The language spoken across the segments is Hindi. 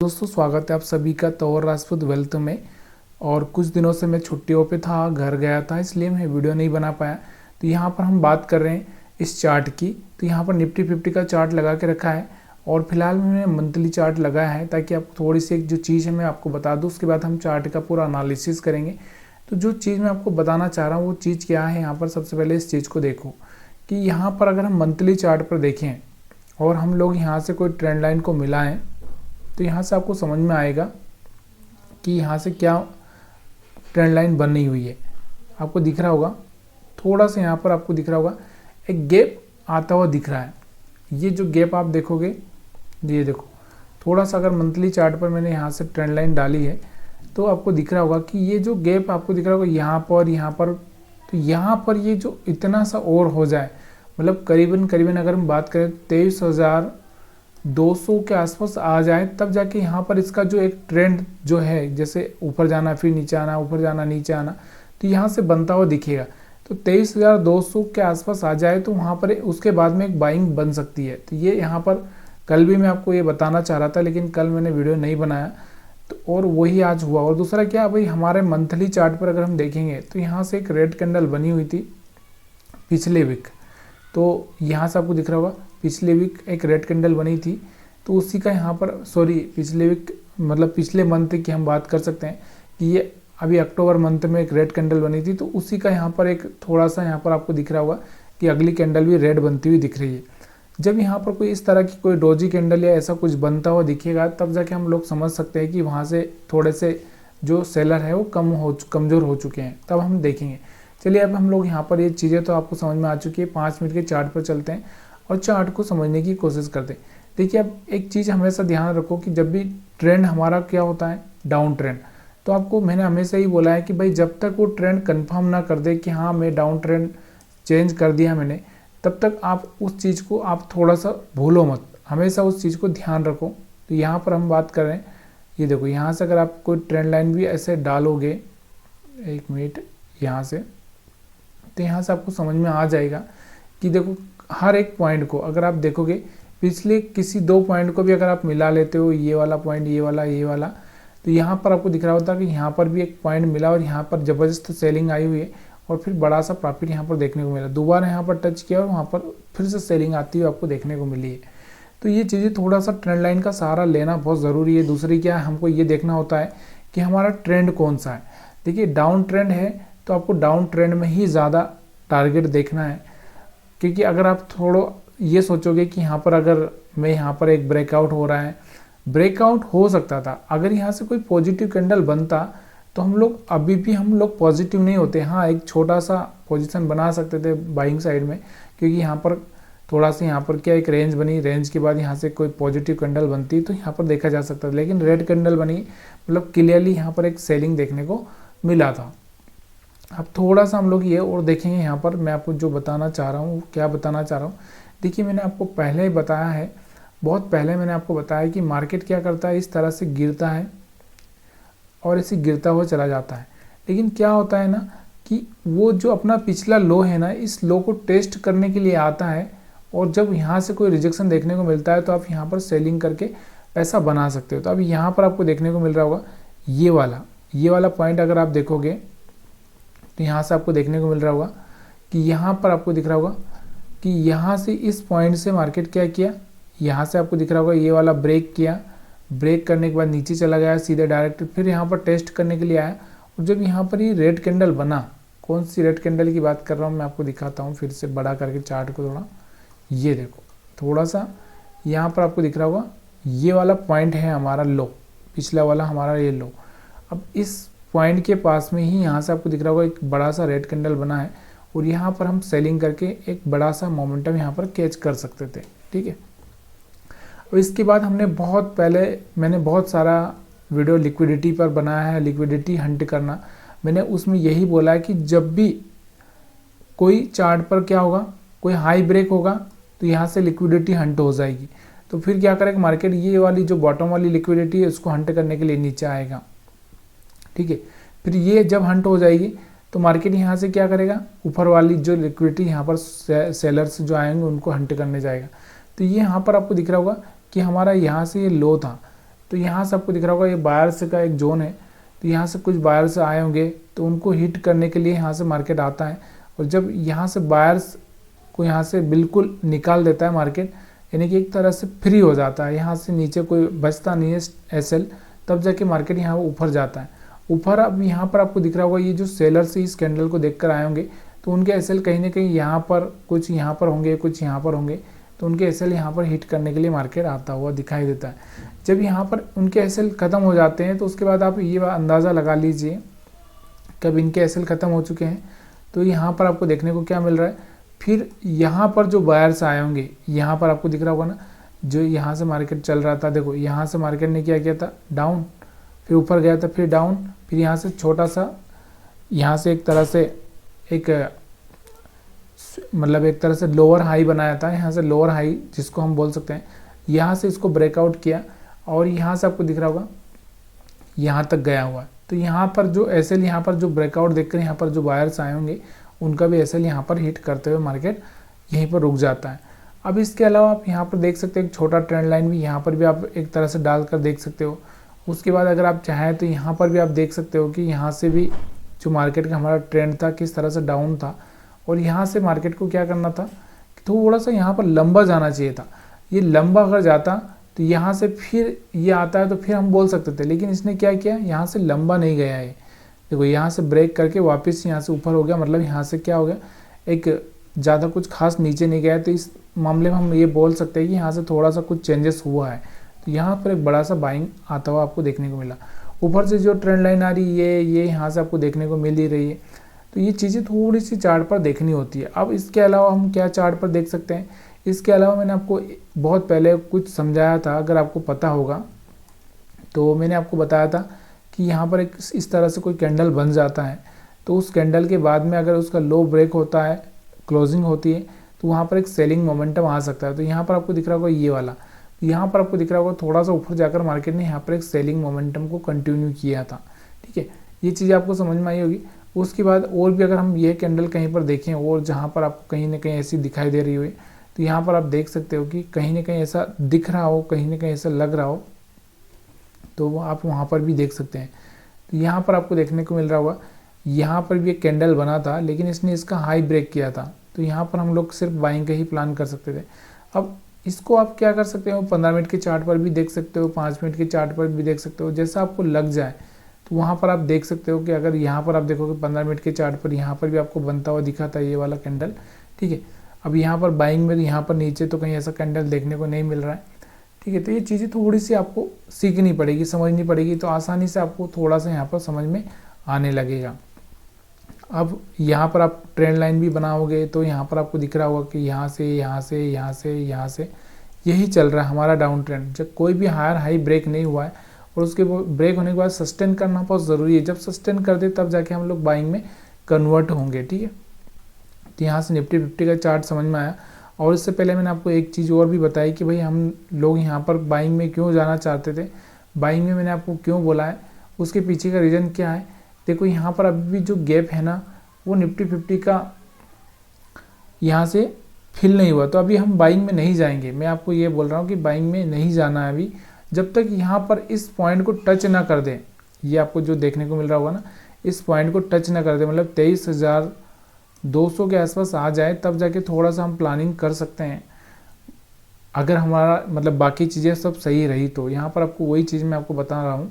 दोस्तों स्वागत है आप सभी का तौर राजपूत वेल्थ में। और कुछ दिनों से मैं छुट्टियों पे था, घर गया था, इसलिए मैं वीडियो नहीं बना पाया। तो यहाँ पर हम बात कर रहे हैं इस चार्ट की। तो यहाँ पर निफ्टी 50 का चार्ट लगा के रखा है और फिलहाल मैंने मंथली चार्ट लगाया है ताकि आप थोड़ी सी एक जो चीज़ है मैं आपको बता दूँ, उसके बाद हम चार्ट का पूरा एनालिसिस करेंगे। तो जो चीज़ मैं आपको बताना चाह रहा हूँ वो चीज़ क्या है, यहाँ पर सबसे पहले इस चीज़ को देखो कि यहाँ पर अगर हम मंथली चार्ट पर देखें और हम लोग यहाँ से कोई ट्रेंड लाइन को मिलाएं तो यहाँ से आपको समझ में आएगा कि यहाँ से क्या ट्रेंड लाइन बनी हुई है। आपको दिख रहा होगा, थोड़ा सा यहाँ पर आपको दिख रहा होगा एक गैप आता हुआ दिख रहा है। ये जो गैप आप देखोगे, ये देखो थोड़ा सा, अगर मंथली चार्ट पर मैंने यहाँ से ट्रेंड लाइन डाली है तो आपको दिख रहा होगा कि ये जो गैप आपको दिख रहा होगा यहाँ पर, तो यहाँ पर ये जो इतना सा और हो जाए, मतलब करीबन अगर हम बात करें 23,200 के आसपास आ जाए, तब जाके यहाँ पर इसका जो एक ट्रेंड जो है, जैसे ऊपर जाना फिर नीचे आना, ऊपर जाना नीचे आना, तो यहाँ से बनता हुआ दिखेगा। तो 23,200 के आसपास आ जाए तो वहाँ पर उसके बाद में एक बाइंग बन सकती है। तो ये यहाँ पर कल भी मैं आपको ये बताना चाह रहा था, लेकिन कल मैंने वीडियो नहीं बनाया, तो और वही आज हुआ। और दूसरा क्या भाई, हमारे मंथली चार्ट पर अगर हम देखेंगे तो यहाँ से एक रेड कैंडल बनी हुई थी पिछले वीक। तो यहाँ से आपको दिख रहा होगा पिछले वीक एक रेड कैंडल बनी थी, तो उसी का यहाँ पर, सॉरी पिछले वीक मतलब पिछले मंथ की हम बात कर सकते हैं कि ये अभी अक्टूबर मंथ में एक रेड कैंडल बनी थी, तो उसी का यहाँ पर एक थोड़ा सा यहाँ पर आपको दिख रहा होगा कि अगली कैंडल भी रेड बनती हुई दिख रही है। जब यहाँ पर कोई इस तरह की कोई डोजी कैंडल या ऐसा कुछ बनता हुआ दिखेगा, तब जाके हम लोग समझ सकते हैं कि वहाँ से थोड़े से जो सेलर है वो कमज़ोर हो चुके हैं, तब हम देखेंगे। चलिए अब हम लोग यहाँ पर ये चीज़ें तो आपको समझ में आ चुकी है। 5 मिनट के चार्ट पर चलते हैं और चार्ट को समझने की कोशिश करते हैं। देखिए अब एक चीज़ हमेशा ध्यान रखो कि जब भी ट्रेंड हमारा क्या होता है, डाउन ट्रेंड, तो आपको मैंने हमेशा ही बोला है कि भाई जब तक वो ट्रेंड कंफर्म ना कर दे कि हाँ मैं डाउन ट्रेंड चेंज कर दिया मैंने, तब तक आप उस चीज़ को आप थोड़ा सा भूलो मत, हमेशा उस चीज़ को ध्यान रखो। तो यहाँ पर हम बात कर रहे हैं, ये देखो यहाँ से अगर आप कोई ट्रेंड लाइन भी ऐसे डालोगे, 1 मिनट यहाँ से, तो यहाँ से आपको समझ में आ जाएगा कि देखो हर एक पॉइंट को अगर आप देखोगे, पिछले किसी 2 पॉइंट को भी अगर आप मिला लेते हो, ये वाला पॉइंट, ये वाला, तो यहाँ पर आपको दिख रहा होता है कि यहाँ पर भी एक पॉइंट मिला और यहाँ पर ज़बरदस्त सेलिंग आई हुई है और फिर बड़ा सा प्रॉफिट यहाँ पर देखने को मिला। दोबारा यहाँ पर टच किया और वहाँ पर फिर से सेलिंग आती हुई आपको देखने को मिली है। तो ये चीज़ें थोड़ा सा ट्रेंड लाइन का सहारा लेना बहुत ज़रूरी है। दूसरी क्या है, हमको ये देखना होता है कि हमारा ट्रेंड कौन सा है। देखिए डाउन ट्रेंड है तो आपको डाउन ट्रेंड में ही ज़्यादा टारगेट देखना है, क्योंकि अगर आप थोड़ा ये सोचोगे कि यहाँ पर अगर मैं यहाँ पर एक ब्रेकआउट हो रहा है, ब्रेकआउट हो सकता था, अगर यहाँ से कोई पॉजिटिव कैंडल बनता तो हम लोग अभी भी पॉजिटिव नहीं होते। हाँ एक छोटा सा पोजीशन बना सकते थे बाइंग साइड में, क्योंकि यहाँ पर थोड़ा सा यहाँ पर क्या एक रेंज बनी, रेंज के बाद यहाँ से कोई पॉजिटिव कैंडल बनती तो यहाँ पर देखा जा सकता था, लेकिन रेड कैंडल बनी, मतलब क्लियरली यहाँ पर एक सेलिंग देखने को मिला था। अब थोड़ा सा हम लोग ये और देखेंगे, यहाँ पर मैं आपको जो बताना चाह रहा हूँ, क्या बताना चाह रहा हूँ। देखिए मैंने आपको पहले ही बताया है, बहुत पहले मैंने आपको बताया कि मार्केट क्या करता है, इस तरह से गिरता है और इसे गिरता हुआ चला जाता है। लेकिन क्या होता है ना कि वो जो अपना पिछला लो है ना, इस लो को टेस्ट करने के लिए आता है और जब यहाँ से कोई रिजेक्शन देखने को मिलता है तो आप यहाँ पर सेलिंग करके पैसा बना सकते हो। तो अभी यहाँ पर आपको देखने को मिल रहा होगा ये वाला पॉइंट, अगर आप देखोगे तो यहाँ से आपको देखने को मिल रहा होगा कि यहाँ पर आपको दिख रहा होगा कि यहाँ से इस पॉइंट से मार्केट क्या किया, यहाँ से आपको दिख रहा होगा ये वाला ब्रेक किया, ब्रेक करने के बाद नीचे चला गया सीधे डायरेक्ट, फिर यहाँ पर टेस्ट करने के लिए आया और जब यहाँ पर ये रेड कैंडल बना, कौन सी रेड कैंडल की बात कर रहा हूँ मैं आपको दिखाता हूँ फिर से बड़ा करके चार्ट को थोड़ा। ये देखो थोड़ा सा यहाँ पर आपको दिख रहा होगा ये वाला पॉइंट है हमारा लो, पिछला वाला हमारा ये लो। अब इस पॉइंट के पास में ही यहाँ से आपको दिख रहा होगा एक बड़ा सा रेड कैंडल बना है और यहाँ पर हम सेलिंग करके एक बड़ा सा मोमेंटम यहाँ पर कैच कर सकते थे, ठीक है। और इसके बाद मैंने बहुत सारा वीडियो लिक्विडिटी पर बनाया है, लिक्विडिटी हंट करना। मैंने उसमें यही बोला है कि जब भी कोई चार्ट पर क्या होगा, कोई हाई ब्रेक होगा तो यहाँ से लिक्विडिटी हंट हो जाएगी, तो फिर क्या करेगा मार्केट, ये वाली जो बॉटम वाली लिक्विडिटी है उसको हंट करने के लिए नीचे आएगा, ठीक है। फिर ये जब हंट हो जाएगी तो मार्केट यहाँ से क्या करेगा, ऊपर वाली जो लिक्विडिटी यहाँ पर सेलर्स जो आएंगे उनको हंट करने जाएगा। तो ये यहाँ पर आपको दिख रहा होगा कि हमारा यहाँ से ये लो था, तो यहाँ से आपको दिख रहा होगा ये बायर्स का एक जोन है, तो यहाँ से कुछ बायर्स आए होंगे, तो उनको हिट करने के लिए यहाँ से मार्केट आता है। और जब यहाँ से बायर्स को यहाँ से बिल्कुल निकाल देता है मार्केट, यानी कि एक तरह से फ्री हो जाता है, यहाँ से नीचे कोई बचता नहीं है एसएल, तब जाके मार्केट यहाँ ऊपर जाता है। ऊपर अब यहाँ पर आपको दिख रहा होगा ये जो सेलर्स इस कैंडल को देखकर आए होंगे, तो उनके एसएल कहीं ना कहीं यहाँ पर कुछ यहाँ पर होंगे, कुछ यहाँ पर होंगे, तो उनके एसएल यहाँ पर हिट करने के लिए मार्केट आता हुआ दिखाई देता है। जब यहाँ पर उनके एसएल ख़त्म हो जाते हैं तो उसके बाद आप ये अंदाज़ा लगा लीजिए कब इनके एसएल ख़त्म हो चुके हैं, तो यहाँ पर आपको देखने को क्या मिल रहा है, फिर यहाँ पर जो बायर्स आए होंगे, यहाँ पर आपको दिख रहा होगा ना, जो यहाँ से मार्केट चल रहा था, देखो यहाँ से मार्केट ने क्या किया था, डाउन, फिर ऊपर गया था, फिर डाउन, फिर यहाँ से छोटा सा, यहाँ से एक तरह से एक मतलब एक तरह से लोअर हाई बनाया था, यहाँ से लोअर हाई जिसको हम बोल सकते हैं, यहाँ से इसको ब्रेकआउट किया और यहाँ से आपको दिख रहा होगा यहाँ तक गया हुआ है। तो यहाँ पर जो एसएल यहाँ पर जो ब्रेकआउट देखकर यहाँ पर जो बायर्स आए होंगे उनका भी एसएल यहाँ पर हिट करते हुए मार्केट यहीं पर रुक जाता है। अब इसके अलावा आप यहाँ पर देख सकते हो एक छोटा ट्रेंड लाइन भी यहाँ पर भी आप एक तरह से डालकर देख सकते हो। उसके बाद अगर आप चाहें तो यहाँ पर भी आप देख सकते हो कि यहाँ से भी जो मार्केट का हमारा ट्रेंड था किस तरह से डाउन था, और यहाँ से मार्केट को क्या करना था, थोड़ा सा यहाँ पर लंबा जाना चाहिए था। ये लंबा अगर जाता तो यहाँ से फिर ये आता है तो फिर हम बोल सकते थे, लेकिन इसने क्या किया, यहाँ से लंबा नहीं गया है। देखो यहाँ से ब्रेक करके वापस यहाँ से ऊपर हो गया, मतलब यहाँ से क्या हो गया, एक ज़्यादा कुछ खास नीचे नहीं गया। तो इस मामले में हम ये बोल सकते हैं कि यहाँ से थोड़ा सा कुछ चेंजेस हुआ है। तो यहाँ पर एक बड़ा सा बाइंग आता हुआ आपको देखने को मिला। ऊपर से जो ट्रेंड लाइन आ रही है ये यहाँ से आपको देखने को मिल ही रही है। तो ये चीज़ें थोड़ी सी चार्ट पर देखनी होती है। अब इसके अलावा हम क्या चार्ट पर देख सकते हैं, इसके अलावा मैंने आपको बहुत पहले कुछ समझाया था, अगर आपको पता होगा तो मैंने आपको बताया था कि यहाँ पर एक इस तरह से कोई कैंडल बन जाता है, तो उस कैंडल के बाद में अगर उसका लो ब्रेक होता है, क्लोजिंग होती है, तो वहाँ पर एक सेलिंग मोमेंटम आ सकता है। तो यहाँ पर आपको दिख रहा होगा ये वाला, यहाँ पर आपको दिख रहा होगा थोड़ा सा ऊपर जाकर मार्केट ने यहाँ पर एक सेलिंग मोमेंटम को कंटिन्यू किया था। ठीक है, ये चीज़ आपको समझ में आई होगी। उसके बाद और भी अगर हम ये कैंडल कहीं पर देखें और जहाँ पर आपको कहीं ना कहीं ऐसी दिखाई दे रही हो, तो यहाँ पर आप देख सकते हो कि कहीं ना कहीं ऐसा दिख रहा हो, कहीं ना कहीं ऐसा लग रहा हो, तो वो आप वहाँ पर भी देख सकते हैं। तो यहाँ पर आपको देखने को मिल रहा होगा, यहाँ पर भी एक कैंडल बना था लेकिन इसने इसका हाई ब्रेक किया था, तो यहाँ पर हम लोग सिर्फ बाइंग का ही प्लान कर सकते थे। अब इसको आप क्या कर सकते हो, 15 मिनट के चार्ट पर भी देख सकते हो, 5 मिनट के चार्ट पर भी देख सकते हो, जैसा आपको लग जाए। तो वहाँ पर आप देख सकते हो कि अगर यहाँ पर आप देखोगे 15 मिनट के चार्ट पर यहाँ पर भी आपको बनता हुआ दिखा था ये वाला कैंडल। ठीक है, अब यहाँ पर बाइंग में यहाँ पर नीचे तो कहीं ऐसा कैंडल देखने को नहीं मिल रहा है। ठीक है, तो ये चीज़ें थोड़ी सी आपको सीखनी पड़ेगी, समझनी पड़ेगी, तो आसानी से आपको थोड़ा सा यहाँ पर समझ में आने लगेगा। अब यहाँ पर आप ट्रेंड लाइन भी बनाओगे तो यहाँ पर आपको दिख रहा होगा कि यहाँ से यहाँ से यहाँ से यहाँ से यही चल रहा है हमारा डाउन ट्रेंड। जब कोई भी हायर हाई ब्रेक नहीं हुआ है और उसके ब्रेक होने के बाद सस्टेन करना बहुत ज़रूरी है। जब सस्टेन कर दे तब जाके हम लोग बाइंग में कन्वर्ट होंगे। ठीक है, तो यहाँ से निफ्टी 50 का चार्ट समझ में आया। और इससे पहले मैंने आपको एक चीज़ और भी बताई कि भाई हम लोग यहाँ पर बाइंग में क्यों जाना चाहते थे, बाइंग में मैंने आपको क्यों बोला है, उसके पीछे का रीज़न क्या है। देखो यहाँ पर अभी भी जो गैप है ना वो निफ्टी 50 का यहाँ से फिल नहीं हुआ, तो अभी हम बाइंग में नहीं जाएंगे। मैं आपको ये बोल रहा हूँ कि बाइंग में नहीं जाना है अभी, जब तक यहाँ पर इस पॉइंट को टच ना कर दे। ये आपको जो देखने को मिल रहा होगा ना, इस पॉइंट को टच ना कर दे, मतलब 23,200 के आसपास आ जाए तब जाके थोड़ा सा हम प्लानिंग कर सकते हैं, अगर हमारा मतलब बाकी चीज़ें सब सही रही तो। यहाँ पर आपको वही चीज़ मैं आपको बता रहा हूँ।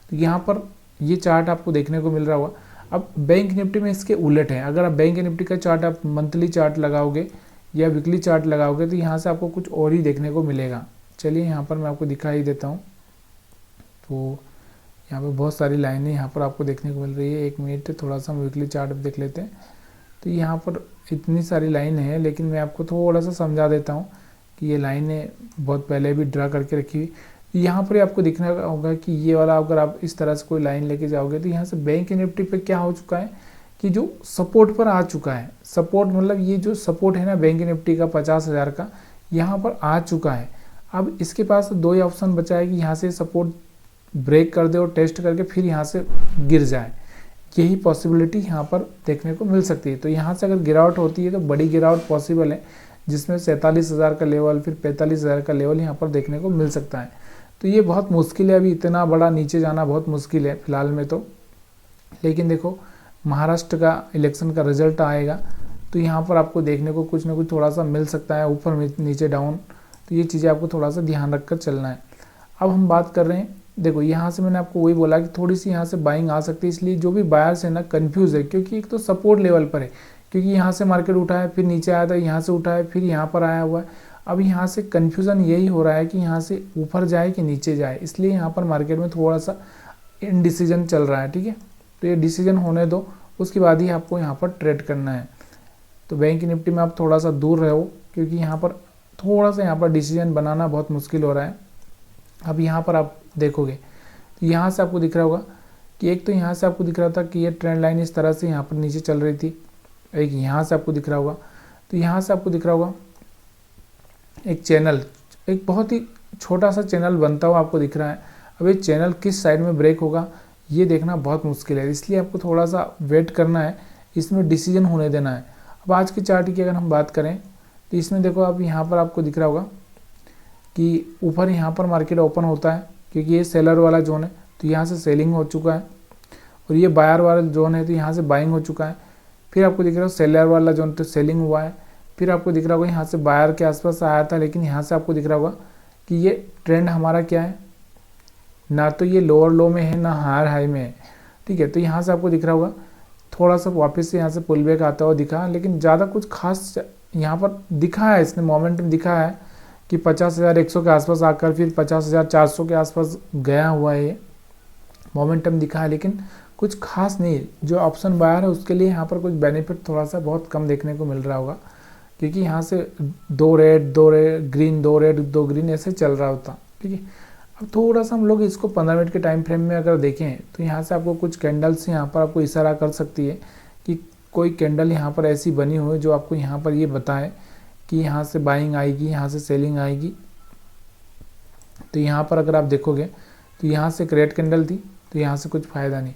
तो यहाँ पर ये चार्ट आपको देखने को मिल रहा होगा। अब बैंक निफ्टी में इसके उलट है, अगर आप बैंक निफ्टी का चार्ट आप मंथली चार्ट लगाओगे या वीकली चार्ट लगाओगे तो यहाँ से आपको कुछ और ही देखने को मिलेगा। चलिए यहाँ पर मैं आपको दिखाई देता हूँ। तो यहाँ पर बहुत सारी लाइनें यहाँ पर आपको देखने को मिल रही है। एक मिनट, थोड़ा सा हम वीकली चार्ट देख लेते हैं। तो यहाँ पर इतनी सारी लाइन है, लेकिन मैं आपको थोड़ा सा समझा देता हूँ कि ये लाइनें बहुत पहले भी ड्रा करके रखी हुई। यहाँ पर आपको दिखना होगा कि ये वाला अगर आप इस तरह से कोई लाइन लेके जाओगे तो यहाँ से बैंक निफ्टी पे क्या हो चुका है कि जो सपोर्ट पर आ चुका है। सपोर्ट मतलब ये जो सपोर्ट है ना बैंक निफ्टी का 50,000 का, यहाँ पर आ चुका है। अब इसके पास दो ही ऑप्शन बचा है कि यहाँ से सपोर्ट ब्रेक कर दे और टेस्ट करके फिर यहाँ से गिर जाए। यही पॉसिबिलिटी यहाँ पर देखने को मिल सकती है। तो यहाँ से अगर गिरावट होती है तो बड़ी गिरावट पॉसिबल है, जिसमें 47,000 का लेवल फिर 45,000 का लेवल यहाँ पर देखने को मिल सकता है। तो ये बहुत मुश्किल है, अभी इतना बड़ा नीचे जाना बहुत मुश्किल है फिलहाल में तो। लेकिन देखो महाराष्ट्र का इलेक्शन का रिजल्ट आएगा तो यहाँ पर आपको देखने को कुछ ना कुछ थोड़ा सा मिल सकता है, ऊपर नीचे डाउन, तो ये चीज़ें आपको थोड़ा सा ध्यान रख कर चलना है। अब हम बात कर रहे हैं, देखो यहाँ से मैंने आपको वही बोला कि थोड़ी सी यहाँ से बाइंग आ सकती है, इसलिए जो भी बायर्स है ना कंफ्यूज है, क्योंकि एक तो सपोर्ट लेवल पर है, क्योंकि यहाँ से मार्केट उठा है फिर नीचे आया था, यहाँ से उठा है फिर यहाँ पर आया हुआ है। अब यहाँ से कन्फ्यूज़न यही हो रहा है कि यहाँ से ऊपर जाए कि नीचे जाए, इसलिए यहाँ पर मार्केट में थोड़ा सा इनडिसीजन चल रहा है, ठीक है। तो ये डिसीजन होने दो, उसके बाद ही आपको यहाँ पर ट्रेड करना है। तो बैंक निफ्टी में आप थोड़ा सा दूर रहो, क्योंकि यहाँ पर थोड़ा सा यहाँ पर डिसीजन बनाना बहुत मुश्किल हो रहा है। अब यहाँ पर आप देखोगे तो यहाँ से आपको दिख रहा होगा कि एक तो यहाँ से आपको दिख रहा था कि ये ट्रेंड लाइन इस तरह से यहाँ पर नीचे चल रही थी, एक यहाँ से आपको दिख रहा होगा, तो यहाँ से आपको दिख रहा होगा एक चैनल, एक बहुत ही छोटा सा चैनल बनता हुआ आपको दिख रहा है। अब ये चैनल किस साइड में ब्रेक होगा ये देखना बहुत मुश्किल है, इसलिए आपको थोड़ा सा वेट करना है, इसमें डिसीजन होने देना है। अब आज के चार्ट की अगर हम बात करें तो इसमें देखो आप यहाँ पर आपको दिख रहा होगा कि ऊपर यहाँ पर मार्केट ओपन होता है, क्योंकि ये सेलर वाला जोन है तो यहाँ से सेलिंग हो चुका है, और ये बायर वाला जोन है तो यहाँ से बाइंग हो चुका है। फिर आपको दिख रहा है सेलर वाला जोन तो सेलिंग हुआ है, फिर आपको दिख रहा होगा यहाँ से बायर के आसपास आया था, लेकिन यहाँ से आपको दिख रहा होगा कि ये ट्रेंड हमारा क्या है, ना तो ये लोअर लो में है ना हायर हाई में है, ठीक है। तो यहाँ से आपको दिख रहा होगा थोड़ा सा वापस से यहाँ से पुल बैक आता हुआ दिखा, लेकिन ज़्यादा कुछ खास यहाँ पर दिखा है, इसने मोमेंटम दिखा है कि 50,100 के आसपास आकर फिर 50,400 के आसपास गया हुआ है, ये मोमेंटम दिखा है, लेकिन कुछ खास नहीं। जो ऑप्शन बायर है उसके लिए यहाँ पर कुछ बेनिफिट थोड़ा सा बहुत कम देखने को मिल रहा होगा, क्योंकि यहाँ से दो रेड ग्रीन, दो रेड दो ग्रीन ऐसे चल रहा होता, ठीक है। अब थोड़ा सा हम लोग इसको 15 मिनट के टाइम फ्रेम में अगर देखें तो यहाँ से आपको कुछ कैंडल्स यहाँ पर आपको इशारा कर सकती है कि कोई कैंडल यहाँ पर ऐसी बनी हुई है जो आपको यहाँ पर ये बताए कि यहाँ से बाइंग आएगी, यहाँ से सेलिंग आएगी। तो यहाँ पर अगर आप देखोगे तो यहाँ से एक रेड कैंडल थी, तो यहाँ से कुछ फ़ायदा नहीं।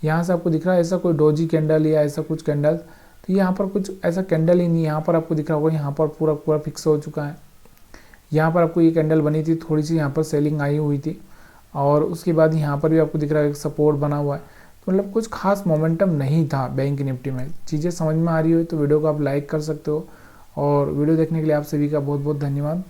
यहाँ से आपको दिख रहा है ऐसा कोई डोजी कैंडल या ऐसा कुछ कैंडल, तो यहाँ पर कुछ ऐसा कैंडल ही नहीं। यहाँ पर आपको दिख रहा होगा यहाँ पर पूरा फिक्स हो चुका है। यहाँ पर आपको ये कैंडल बनी थी, थोड़ी सी यहाँ पर सेलिंग आई हुई थी, और उसके बाद यहाँ पर भी आपको दिख रहा है एक सपोर्ट बना हुआ है। तो मतलब कुछ खास मोमेंटम नहीं था बैंक निफ्टी में। चीज़ें समझ में आ रही हो तो वीडियो को आप लाइक कर सकते हो, और वीडियो देखने के लिए आप सभी का बहुत बहुत धन्यवाद।